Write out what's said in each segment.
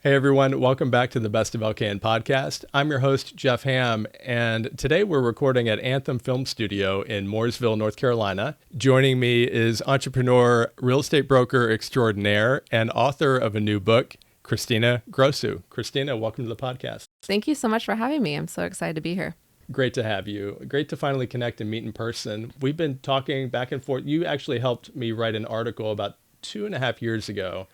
Hey everyone, welcome back to the Best of LKN podcast. I'm your host, Jeff Ham, and today we're recording at Anthem Film Studio in Mooresville, North Carolina. Joining me is entrepreneur, real estate broker extraordinaire, and author of a new book, Cristina Biffle. Cristina, welcome to the podcast. Thank you so much for having me. I'm so excited to be here. Great to have you. Great to finally connect and meet in person. We've been talking back and forth. You actually helped me write an article about 2.5 years ago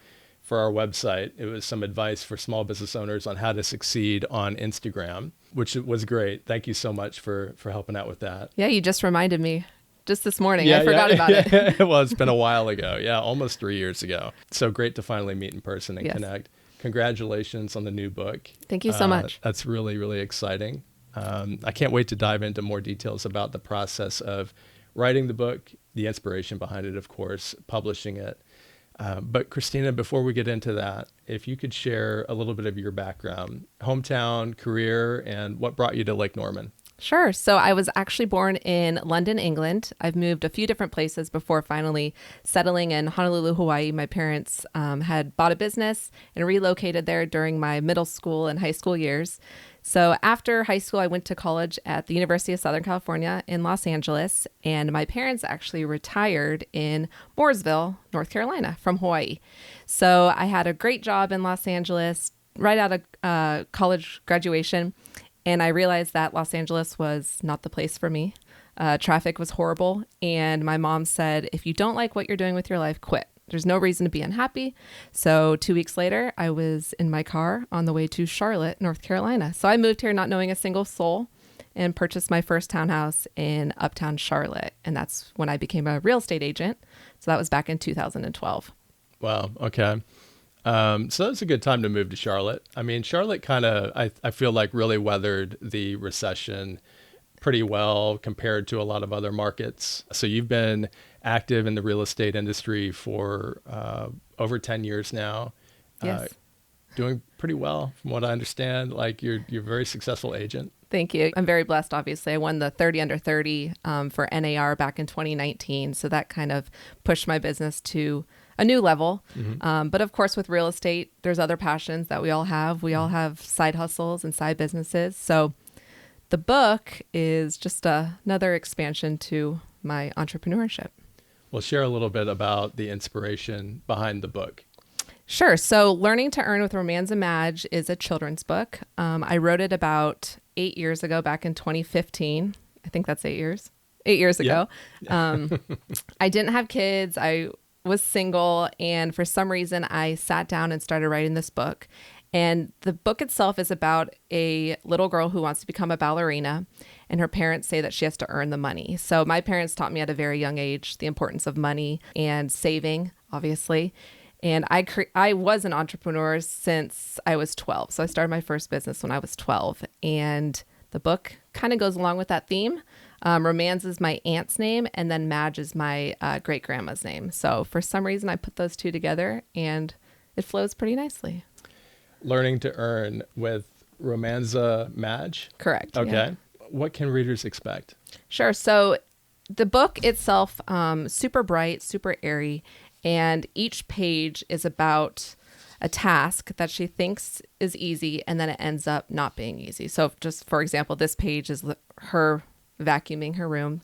for our website. It was some advice for small business owners on how to succeed on Instagram, which was great. Thank you so much for helping out with that. Yeah, you just reminded me just this morning. I forgot about it. Well, it's been a while ago. Yeah, almost 3 years ago. So great to finally meet in person and connect. Congratulations on the new book. Thank you so much. That's really, really exciting. I can't wait to dive into more details about the process of writing the book, the inspiration behind it, of course, publishing it. But Cristina, before we get into that, if you could share a little bit of your background, hometown, career, and what brought you to Lake Norman. Sure. So I was actually born in London, England. I've moved a few different places before finally settling in Honolulu, Hawaii. My parents had bought a business and relocated there during my middle school and high school years. So after high school, I went to college at the University of Southern California in Los Angeles, and my parents actually retired in Mooresville, North Carolina from Hawaii. So I had a great job in Los Angeles right out of college graduation, and I realized that Los Angeles was not the place for me. Traffic was horrible, and my mom said, if you don't like what you're doing with your life, quit. There's no reason to be unhappy. So 2 weeks later, I was in my car on the way to Charlotte, North Carolina. So I moved here not knowing a single soul and purchased my first townhouse in Uptown Charlotte. And that's when I became a real estate agent. So that was back in 2012. Wow. Okay. So that's a good time to move to Charlotte. I mean, Charlotte kind of, I feel like really weathered the recession pretty well compared to a lot of other markets. So you've been active in the real estate industry for over 10 years now. Yes. Doing pretty well from what I understand. Like you're a very successful agent. Thank you. I'm very blessed, obviously. I won the 30 under 30 for NAR back in 2019. So that kind of pushed my business to a new level. Mm-hmm. But of course, with real estate, there's other passions that we all have. We all have side hustles and side businesses. So the book is just another expansion to my entrepreneurship. Well, share a little bit about the inspiration behind the book. Sure. So Learning to Earn with Romanza Madge is a children's book. I wrote it about 8 years ago, back in 2015. I think that's 8 years. 8 years ago. Yeah. I didn't have kids. I was single. And for some reason, I sat down and started writing this book. And the book itself is about a little girl who wants to become a ballerina, and her parents say that she has to earn the money. So my parents taught me at a very young age the importance of money and saving, obviously. And I was an entrepreneur since I was 12. So I started my first business when I was 12. And the book kind of goes along with that theme. Romanza is my aunt's name, and then Madge is my great-grandma's name. So for some reason, I put those two together, and it flows pretty nicely. Learning to Earn with Romanza Madge? Correct. Okay. Yeah. What can readers expect? Sure. So the book itself, super bright, super airy, and each page is about a task that she thinks is easy, and then it ends up not being easy. So just for example, this page is her vacuuming her room,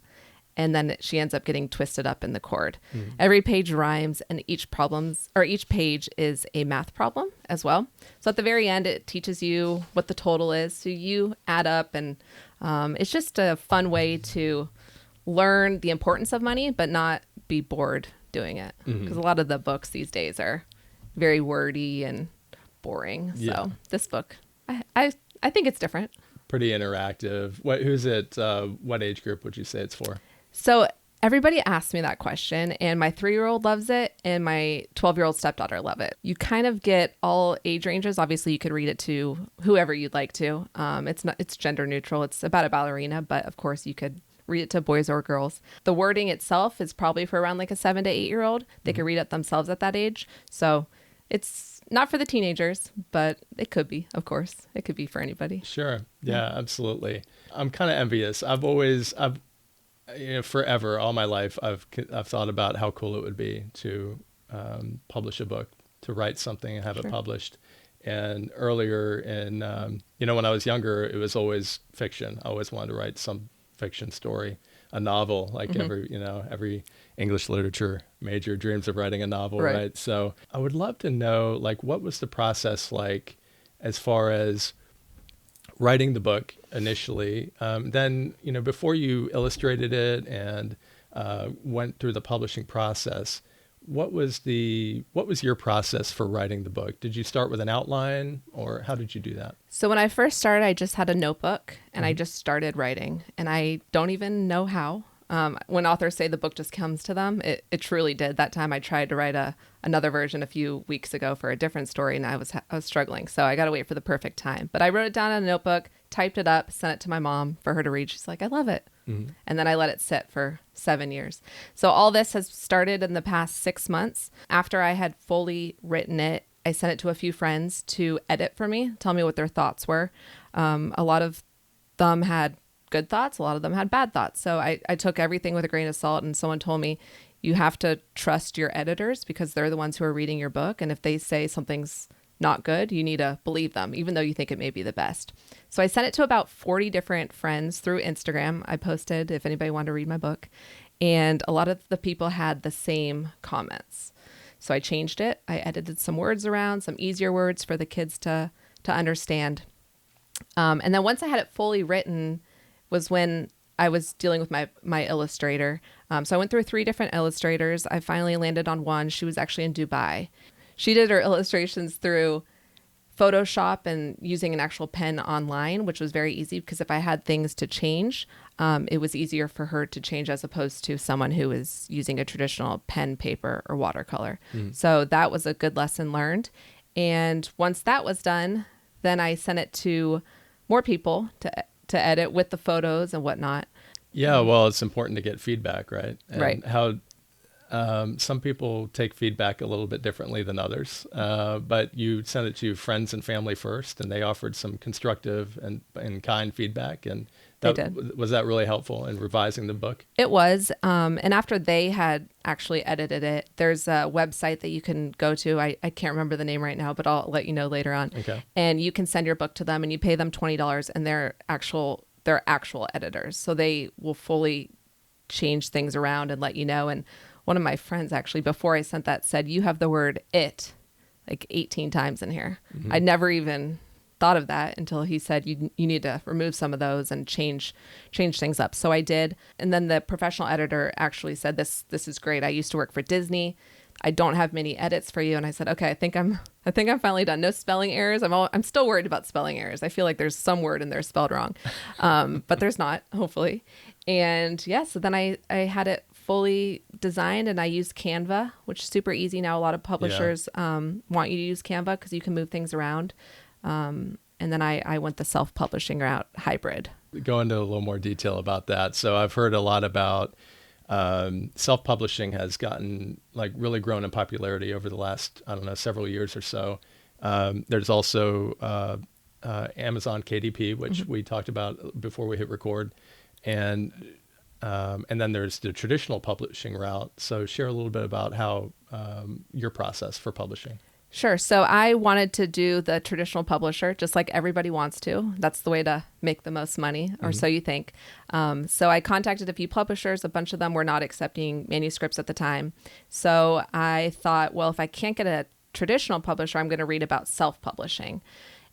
and then she ends up getting twisted up in the cord. Mm-hmm. Every page rhymes, and each page is a math problem as well. So at the very end, it teaches you what the total is. So you add up, and it's just a fun way to learn the importance of money, but not be bored doing it. Because a lot of the books these days are very wordy and boring. Yeah. So this book, I think it's different. Pretty interactive. Who's it? What age group would you say it's for? So everybody asks me that question, and my 3-year-old loves it, and my 12-year-old stepdaughter love it. You kind of get all age ranges. Obviously, you could read it to whoever you'd like to. It's gender neutral. It's about a ballerina, but of course you could read it to boys or girls. The wording itself is probably for around like a 7 to 8-year-old. They could read it themselves at that age. So it's not for the teenagers, but it could be, of course. It could be for anybody. Sure. Yeah, absolutely. I'm kind of envious. Forever, all my life, I've thought about how cool it would be to publish a book, to write something and have it published. And earlier in, when I was younger, it was always fiction. I always wanted to write some fiction story, a novel, like every English literature major dreams of writing a novel, Right. right? So I would love to know, like, what was the process like as far as writing the book initially, then, before you illustrated it and went through the publishing process, what was your process for writing the book? Did you start with an outline, or how did you do that? So when I first started, I just had a notebook and I Mm-hmm. just started writing, and I don't even know how. When authors say the book just comes to them, it truly did. That time I tried to write another version a few weeks ago for a different story, and I was struggling. So I got to wait for the perfect time. But I wrote it down in a notebook, typed it up, sent it to my mom for her to read. She's like, I love it. Mm-hmm. And then I let it sit for 7 years. So all this has started in the past 6 months. After I had fully written it, I sent it to a few friends to edit for me, tell me what their thoughts were. A lot of them had good thoughts. A lot of them had bad thoughts. So I took everything with a grain of salt, and someone told me, you have to trust your editors because they're the ones who are reading your book. And if they say something's not good, you need to believe them, even though you think it may be the best. So I sent it to about 40 different friends through Instagram. I posted if anybody wanted to read my book. And a lot of the people had the same comments. So I changed it. I edited some words around, some easier words for the kids to understand. And then once I had it fully written was when I was dealing with my illustrator. So I went through 3 different illustrators. I finally landed on one. She was actually in Dubai. She did her illustrations through Photoshop and using an actual pen online, which was very easy because if I had things to change, it was easier for her to change as opposed to someone who was using a traditional pen, paper, or watercolor. So that was a good lesson learned. And once that was done, then I sent it to more people to edit with the photos and whatnot. Yeah, well, it's important to get feedback, right? And Right. how some people take feedback a little bit differently than others, but you sent it to friends and family first, and they offered some constructive and kind feedback. And They did. Was that really helpful in revising the book? It was. And after they had actually edited it, there's a website that you can go to. I can't remember the name right now, but I'll let you know later on. Okay. And you can send your book to them and you pay them $20, and they're actual editors. So they will fully change things around and let you know. And one of my friends actually, before I sent that, said, you have the word it like 18 times in here. Mm-hmm. I never even thought of that until he said, you need to remove some of those and change things up. So I did. And then the professional editor actually said, this is great. I used to work for Disney. I don't have many edits for you. And I said, okay, I think I'm finally done. No spelling errors. I'm still worried about spelling errors. I feel like there's some word in there spelled wrong. But there's not, hopefully. And yeah, so then I had it fully designed, and I used Canva, which is super easy now. A lot of publishers want you to use Canva because you can move things around. And then I went the self-publishing route, hybrid. Go into a little more detail about that. So I've heard a lot about self-publishing has gotten really grown in popularity over the last, I don't know, several years or so. There's also Amazon KDP, which we talked about before we hit record. And then there's the traditional publishing route. So share a little bit about how your process for publishing. Sure. So I wanted to do the traditional publisher, just like everybody wants to. That's the way to make the most money, or so you think. So I contacted a few publishers. A bunch of them were not accepting manuscripts at the time. So I thought, well, if I can't get a traditional publisher, I'm going to read about self-publishing.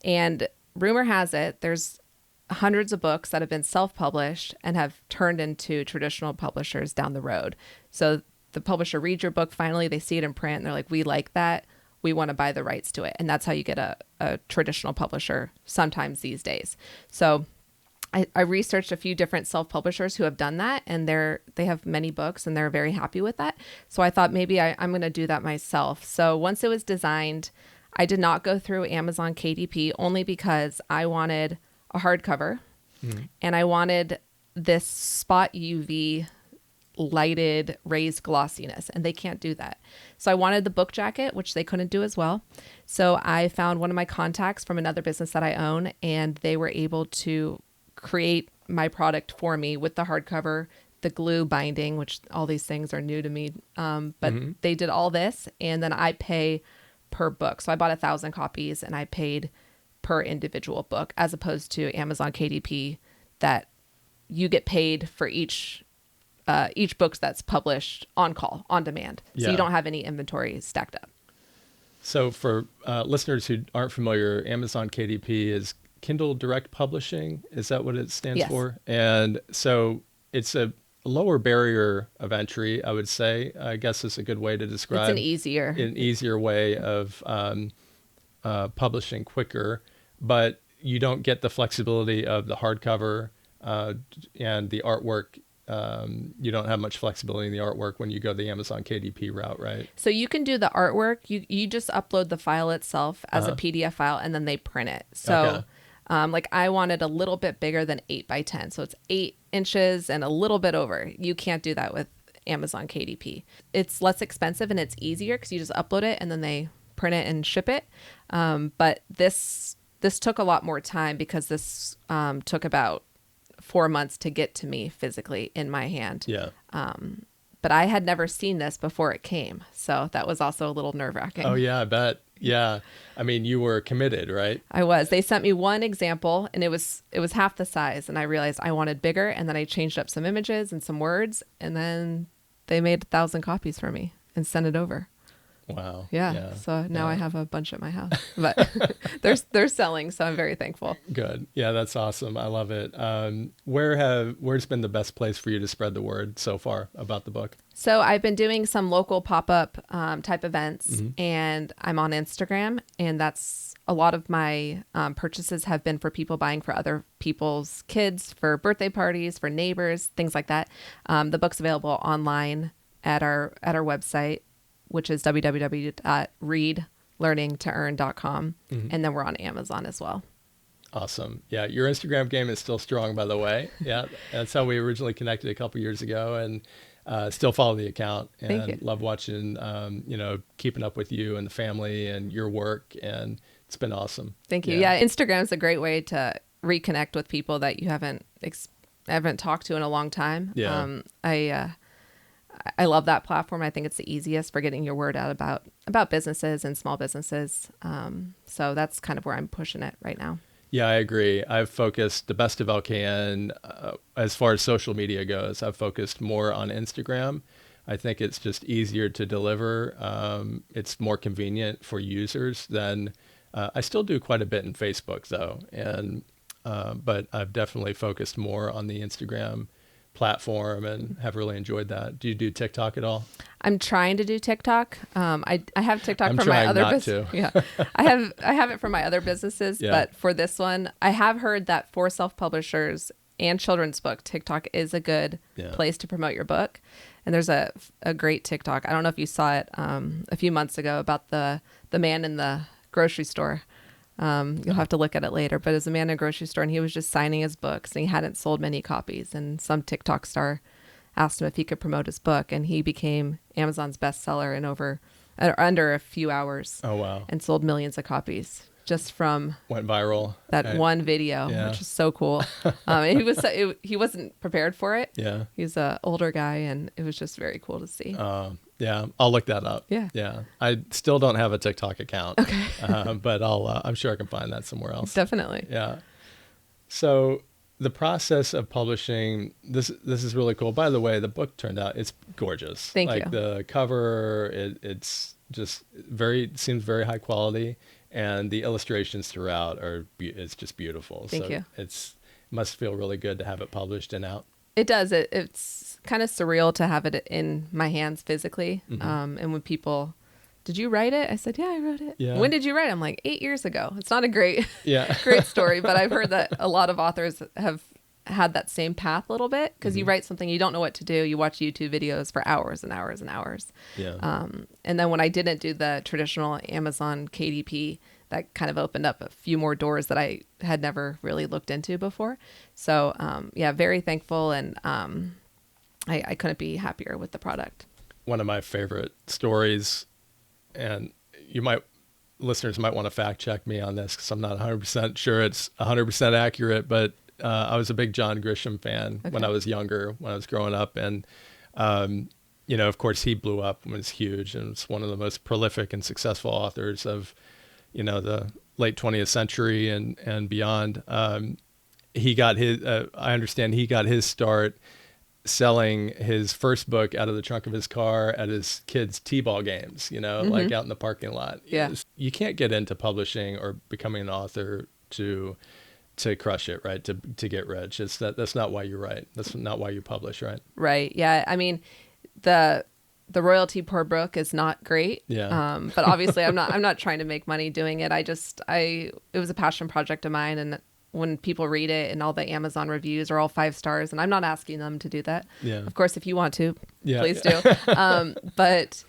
And rumor has it, there's hundreds of books that have been self-published and have turned into traditional publishers down the road. So the publisher reads your book, finally they see it in print, and they're like, we like that. We want to buy the rights to it. And that's how you get a traditional publisher sometimes these days. So I researched a few different self-publishers who have done that, and they have many books and they're very happy with that. So I thought maybe I'm going to do that myself. So once it was designed, I did not go through Amazon KDP only because I wanted a hardcover and I wanted this spot UV lighted raised glossiness, and they can't do that. So I wanted the book jacket, which they couldn't do as well. So I found one of my contacts from another business that I own, and they were able to create my product for me with the hardcover, the glue binding, which all these things are new to me. But they did all this, and then I pay per book. So I bought 1,000 copies and I paid per individual book, as opposed to Amazon KDP that you get paid for each book that's published on call, on demand. So you don't have any inventory stacked up. So for listeners who aren't familiar, Amazon KDP is Kindle Direct Publishing. Is that what it stands Yes. for? And so it's a lower barrier of entry, I would say. I guess is a good way to describe. It's an easier way of publishing quicker, but you don't get the flexibility of the hardcover and the artwork. You don't have much flexibility in the artwork when you go the Amazon KDP route, right? So you can do the artwork. You just upload the file itself as a PDF file, and then they print it. So like I wanted a little bit bigger than 8x10. So it's 8 inches and a little bit over. You can't do that with Amazon KDP. It's less expensive and it's easier because you just upload it and then they print it and ship it. But this took a lot more time because this took about 4 months to get to me physically in my hand. Yeah. But I had never seen this before it came. So that was also a little nerve-wracking. Oh, yeah, I bet. Yeah. I mean, you were committed, right? I was. They sent me one example and it was half the size. And I realized I wanted bigger. And then I changed up some images and some words. And then they made 1,000 copies for me and sent it over. Wow. Yeah. So now I have a bunch at my house, but they're selling. So I'm very thankful. Good. Yeah, that's awesome. I love it. Where's been the best place for you to spread the word so far about the book? So I've been doing some local pop-up type events, and I'm on Instagram, and that's a lot of my purchases have been for people buying for other people's kids, for birthday parties, for neighbors, things like that. The book's available online at our website, which is www.readlearningtoearn.com. And then we're on Amazon as well. Awesome. Yeah. Your Instagram game is still strong, by the way. Yeah. That's how we originally connected a couple years ago, and still follow the account and Thank you. love watching, keeping up with you and the family and your work. And it's been awesome. Thank you. Yeah. Instagram's a great way to reconnect with people that you haven't talked to in a long time. Yeah. I love that platform. I think it's the easiest for getting your word out about businesses and small businesses. So that's kind of where I'm pushing it right now. Yeah, I agree. I've focused the best of LKN as far as social media goes. I've focused more on Instagram. I think it's just easier to deliver. It's more convenient for users than I still do quite a bit in Facebook though. But I've definitely focused more on the Instagram platform and have really enjoyed that. Do you do TikTok at all? I'm trying to do TikTok. I have TikTok I'm for my trying other not business. to. Yeah, I have it for my other businesses, Yeah. but for this one, I have heard that for self-publishers and children's book, TikTok is a good place to promote your book. And there's a great TikTok. I don't know if you saw it a few months ago about the man in the grocery store. You'll have to look at it later, but as a man in a grocery store, and he was just signing his books and he hadn't sold many copies, and some TikTok star asked him if he could promote his book, and he became Amazon's bestseller in under a few hours. Oh, wow. And sold millions of copies just from Went viral. that one video, which is so cool. And he wasn't prepared for it. Yeah. He's an older guy, and it was just very cool to see. Yeah, I'll look that up. Yeah. I still don't have a TikTok account. Okay. But I'm sure I can find that somewhere else. Definitely. Yeah. So the process of publishing this is really cool. By the way, the book turned out, it's gorgeous. Thank you. Like the cover, it's just seems very high quality, and the illustrations throughout it's just beautiful. Thank you. It must feel really good to have it published and out. It does. It's kind of surreal to have it in my hands physically. And when people, did you write it? I said, yeah, I wrote it. Yeah. When did you write it? I'm like, 8 years ago. It's not a great Yeah. great story, but I've heard that a lot of authors have had that same path a little bit, because you write something, you don't know what to do. You watch YouTube videos for hours and hours and hours. Yeah. And then when I didn't do the traditional Amazon KDP, that kind of opened up a few more doors that I had never really looked into before. So very thankful, and I couldn't be happier with the product. One of my favorite stories, and listeners might want to fact check me on this because I'm not 100% sure it's 100% accurate, but I was a big John Grisham fan when I was younger, when I was growing up. And of course, he blew up and was huge and was one of the most prolific and successful authors of, the late 20th century and beyond. He got I understand he got his start selling his first book out of the trunk of his car at his kids' t-ball games, like out in the parking lot. Yeah. You can't get into publishing or becoming an author to crush it, right? To get rich. That's not why you write. That's not why you publish, right? Right. Yeah. I mean, the royalty per book is not great. Yeah. But obviously I'm not trying to make money doing it. It was a passion project of mine. And when people read it and all the Amazon reviews are all 5 stars, and I'm not asking them to do that. Yeah. Of course, if you want to, Yeah. please do. But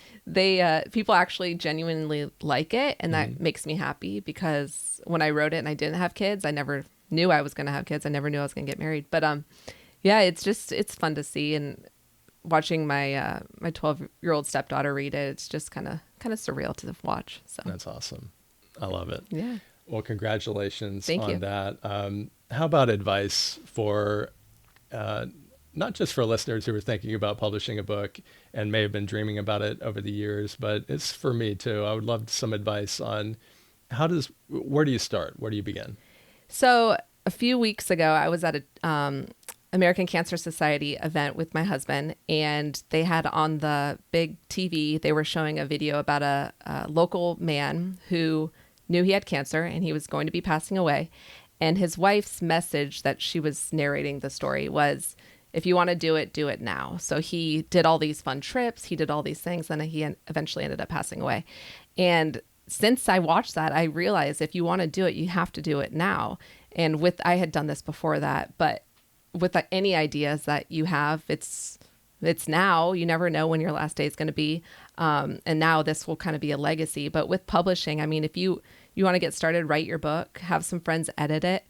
people actually genuinely like it. And that makes me happy, because when I wrote it and I didn't have kids, I never knew I was going to have kids. I never knew I was going to get married. But yeah, it's fun to see. And watching my 12-year-old stepdaughter read it, it's just kind of surreal to watch. So That's awesome. I love it. Yeah. Well, congratulations Thank on you. that. How about advice for, not just for listeners who are thinking about publishing a book and may have been dreaming about it over the years, but it's for me too. I would love some advice on where do you start? Where do you begin? So a few weeks ago, I was at a American Cancer Society event with my husband, and they had on the big TV, they were showing a video about a local man who knew he had cancer and he was going to be passing away. And his wife's message that she was narrating the story was, if you want to do it now. So he did all these fun trips. He did all these things. And he eventually ended up passing away. And since I watched that, I realized if you want to do it, you have to do it now. And I had done this before that, but with any ideas that you have, it's now. You never know when your last day is going to be. And now this will kind of be a legacy. But with publishing, I mean, if you want to get started, write your book, have some friends edit it.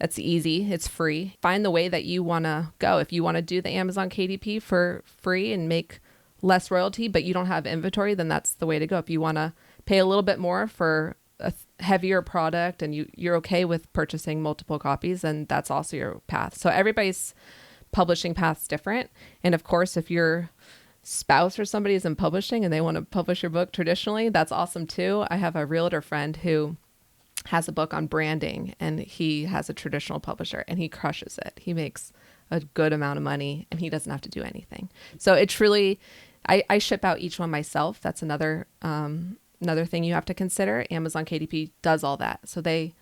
That's easy. It's free. Find the way that you want to go. If you want to do the Amazon KDP for free and make less royalty, but you don't have inventory, then that's the way to go. If you want to pay a little bit more for a heavier product and you're okay with purchasing multiple copies, then that's also your path. So everybody's publishing path's different. And of course, if your spouse or somebody is in publishing and they want to publish your book traditionally, that's awesome too. I have a realtor friend who has a book on branding, and he has a traditional publisher and he crushes it. He makes a good amount of money and he doesn't have to do anything. So it truly, I ship out each one myself. That's another thing you have to consider. Amazon KDP does all that. So they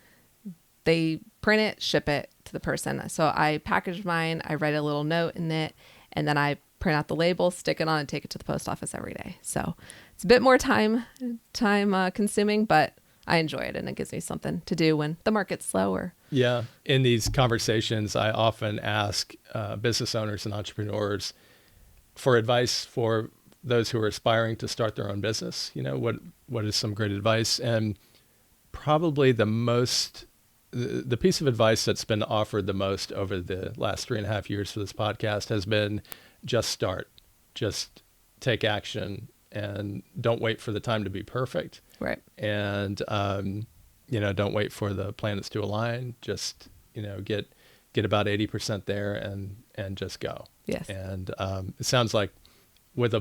print it, ship it to the person. So I package mine, I write a little note in it, and then I print out the label, stick it on, and take it to the post office every day. So it's a bit more time consuming, but I enjoy it, and it gives me something to do when the market's slower. Yeah. In these conversations, I often ask business owners and entrepreneurs for advice for those who are aspiring to start their own business. What is some great advice? And probably the piece of advice that's been offered the most over the last 3.5 years for this podcast has been just start, just take action, and don't wait for the time to be perfect. Right. And, don't wait for the planets to align. Just, get about 80% there and just go. Yes. And it sounds like with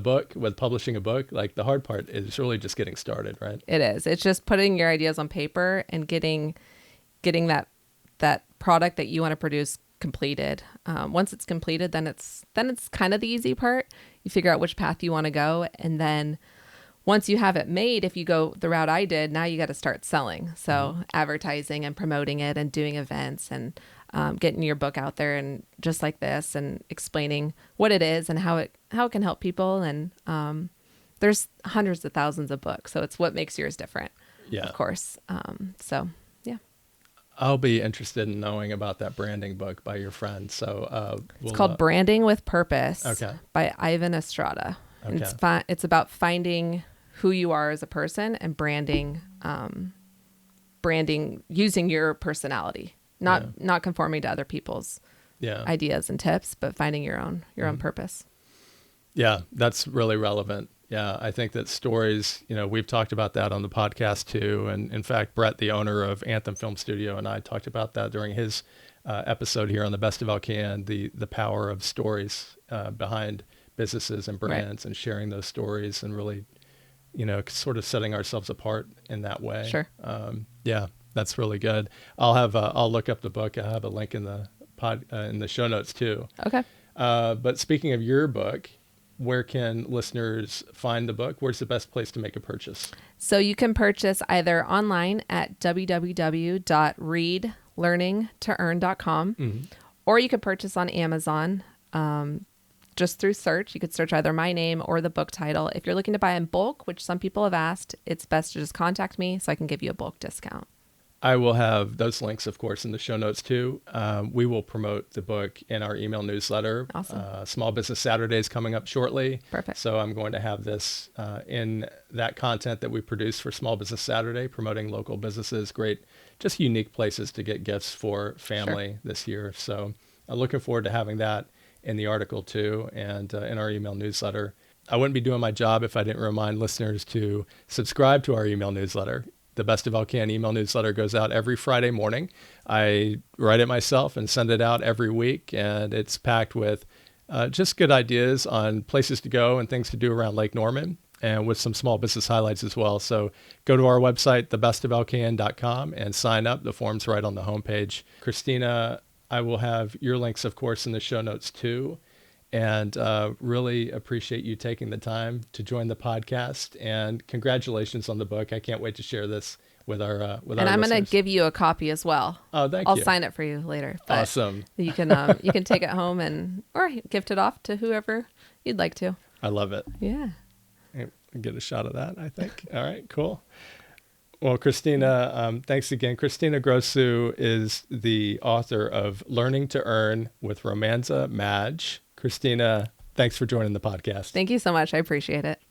publishing a book, like the hard part is really just getting started, right? It is. It's just putting your ideas on paper and getting that product that you want to produce completed. Once it's completed, then it's kind of the easy part. You figure out which path you want to go, and then once you have it made, if you go the route I did, now you got to start selling. So advertising and promoting it and doing events and getting your book out there, and just like this, and explaining what it is and how it can help people. And there's hundreds of thousands of books, so it's what makes yours different. Yeah, of course. So yeah, I'll be interested in knowing about that branding book by your friend. So it's called Branding with Purpose. Okay. By Ivan Estrada. Okay. And it's about finding who you are as a person and branding using your personality, not conforming to other people's ideas and tips, but finding your own purpose. Yeah, that's really relevant. Yeah, I think that stories, we've talked about that on the podcast too. And in fact, Brett, the owner of Anthem Film Studio, and I talked about that during his episode here on the Best of Elcan, the power of stories behind businesses and brands and sharing those stories and really, sort of setting ourselves apart in that way. Sure. Yeah, that's really good. I'll look up the book. I have a link in the in the show notes too. Okay. But speaking of your book, where can listeners find the book? Where's the best place to make a purchase? So you can purchase either online at www.readlearningtoearn.com, or you could purchase on Amazon just through search. You could search either my name or the book title. If you're looking to buy in bulk, which some people have asked, it's best to just contact me so I can give you a bulk discount. I will have those links, of course, in the show notes too. We will promote the book in our email newsletter. Awesome. Small Business Saturdays coming up shortly. Perfect. So I'm going to have this in that content that we produce for Small Business Saturday, promoting local businesses, great, just unique places to get gifts for family this year. So I'm looking forward to having that in the article too, and in our email newsletter. I wouldn't be doing my job if I didn't remind listeners to subscribe to our email newsletter. The Best of LCAN email newsletter goes out every Friday morning. I write it myself and send it out every week, and it's packed with just good ideas on places to go and things to do around Lake Norman, and with some small business highlights as well. So go to our website, thebestoflcan.com, and sign up. The form's right on the homepage. Cristina, I will have your links, of course, in the show notes too. And really appreciate you taking the time to join the podcast. And congratulations on the book. I can't wait to share this with our listeners. And I'm going to give you a copy as well. Oh, thank you. I'll sign it for you later. But awesome. You can take it home or gift it off to whoever you'd like to. I love it. Yeah. Get a shot of that, I think. All right, cool. Well, Cristina, thanks again. Cristina Grossu is the author of Learning to Earn with Romanza Madge. Cristina, thanks for joining the podcast. Thank you so much. I appreciate it.